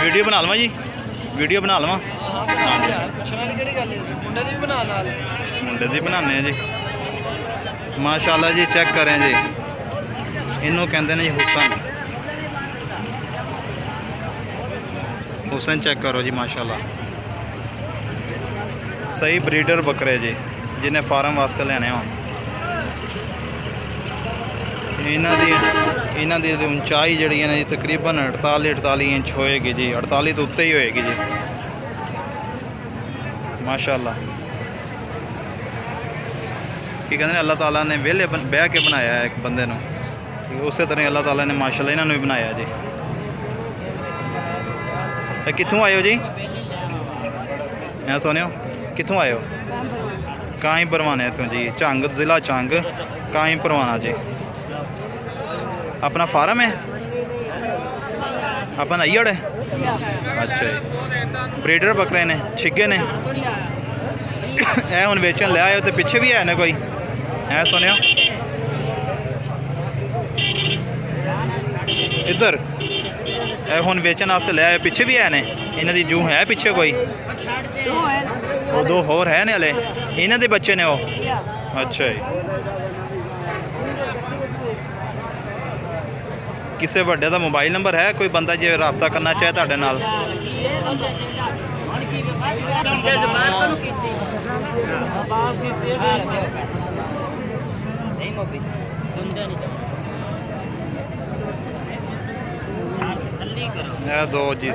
Video ਬਣਾ ਲਵਾਂ ਜੀ, ਵੀਡੀਓ ਬਣਾ ਲਵਾਂ। ਮੁੰਡੇ ਦੀ ਬਣਾਉਂਦੇ ਆ ਜੀ। ਮਾਸ਼ਾਅੱਲਾ ਜੀ, ਚੈੱਕ ਕरें ਜੀ, ਇਹਨੂੰ ਕਹਿੰਦੇ ਨੇ ਜੀ ਹੁਸਨ। ਹੁਸਨ ਚੈੱਕ ਕਰੋ ਜੀ, ਮਾਸ਼ਾਅੱਲਾ ਸਹੀ ਬਰੀਡਰ ਬੱਕਰੇ ਜੀ, ਜਿਹਨੇ ਫਾਰਮ ਵਾਸਤੇ ਲੈਣੇ ਹੋਣ। ਇਹਨਾਂ ਦੀ ਉਚਾਈ ਜਿਹੜੀ ਹੈ ਨਾ ਜੀ ਤਕਰੀਬਨ 48 ਇੰਚ ਹੋਏਗੀ ਜੀ, 48 ਤੋਂ ਉੱਤੇ ਹੀ ਹੋਏਗੀ ਜੀ, ਮਾਸ਼ਾਅੱਲਾ। ਕੀ ਕਹਿੰਦੇ ਨੇ, ਅੱਲਾਹ ਤਾਲਾ ਨੇ ਵਿਹਲੇ ਬਹਿ ਕੇ ਬਣਾਇਆ ਹੈ ਇੱਕ ਬੰਦੇ ਨੂੰ, ਉਸੇ ਤਰ੍ਹਾਂ ਅੱਲਾਹ ਤਾਲਾ ਨੇ ਮਾਸ਼ਾਅੱਲਾ ਇਹਨਾਂ ਨੂੰ ਵੀ ਬਣਾਇਆ ਜੀ। ਇਹ ਕਿੱਥੋਂ ਆਏ ਹੋ ਜੀ? ਐ ਸੋਨਿਓ, ਕਿੱਥੋਂ ਆਏ ਹੋ? ਕਾहीं परवाना तो जी, झंग ज़िला झंग, काहीं परवाना जी। अपना फार्म है, अपन अयड़ है। अच्छा जी, ब्रीडर बकरे ने, छिगे ने। ए हुण वेचन ले आए हो तो पिछे भी है ना कोई? है सुनियो इधर, ए हुण वेचन वास्ते ले आए, पिछे भी है ने? इन्हां दी जू है पिछे कोई? वो दो होर है ने हले, इन्हां दे बच्चे ने वो? अच्छा जी। किसी वड्डे दा मोबाइल नंबर है, कोई बंदा जे राबता करना चाहे तुहाडे नाल? ये दो जी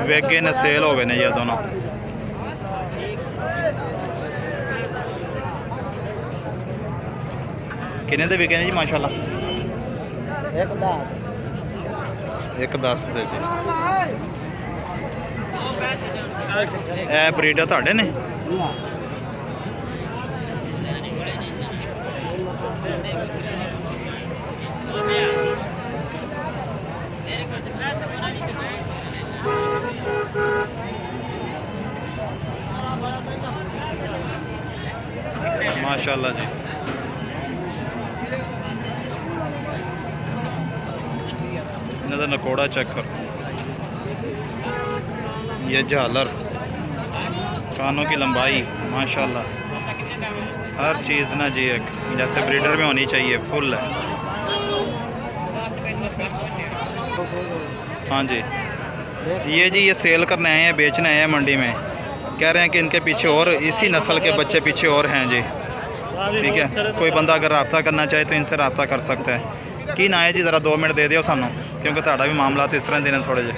वेगे ने सेल हो गए ने, ये दोनों। किन्ने दे विके ने जी माशाअल्लाह? एक 10 दे जी। ए ब्रीडर तुहाडे ने? माशाअल्लाह जी। इन्होंने नकोड़ा चेक करो, ये झालर, कानों की लंबाई माशाअल्लाह, हर चीज़ ना जी एक जैसे ब्रीडर में होनी चाहिए, फुल है। हाँ जी, ये जी ये सेल करने आए हैं, बेचने आए हैं मंडी में। कह रहे हैं कि इनके पीछे और इसी नस्ल के बच्चे पीछे और हैं जी। ठीक है, कोई बंदा अगर रब्ता करना चाहे तो इनसे रब्ता कर सकता है। की ना है जी, ज़रा 2 मिनट दे दियो सानू, क्योंकि तुहाडा भी मामला इस तरह देने थोड़े जे।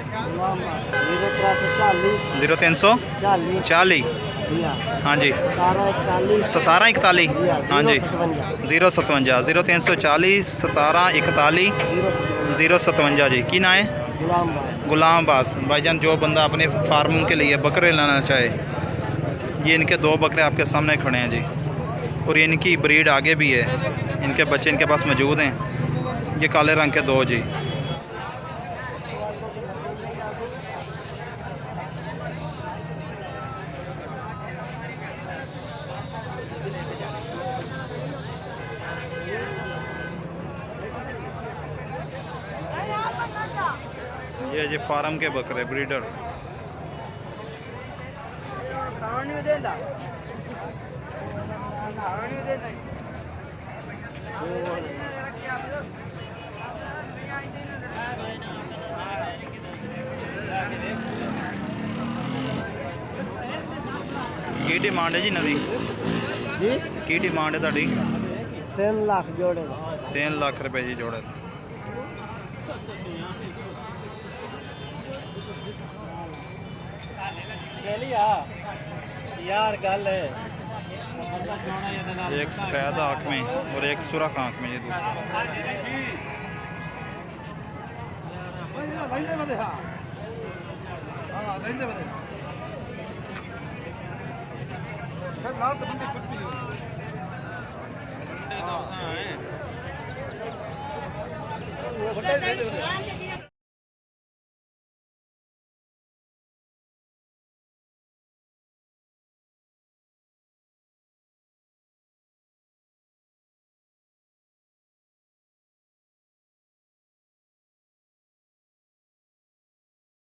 0340 हाँ जी 1741 हाँ जी 057 0340 1741 057 जी। की ना है? गुलाम अब्बास भाईजान। जो बंदा अपने फार्म के लिए बकरे लाना चाहे, ये इनके 2 बकरे आपके सामने खड़े हैं जी, और इनकी ब्रीड आगे भी है, इनके बच्चे इनके पास मौजूद हैं। ये काले रंग के 2 जी। ये जी फार्म के बकरे ब्रीडर। की डिमांड है जी नदी? की डिमांड है ताड़ी? 3 लाख जोड़े। 3 लाख रुपए जी जोड़े। यार गल है, एक सफ़ेद आँख में और एक सुरख आँख में, ये दूसरा। होटल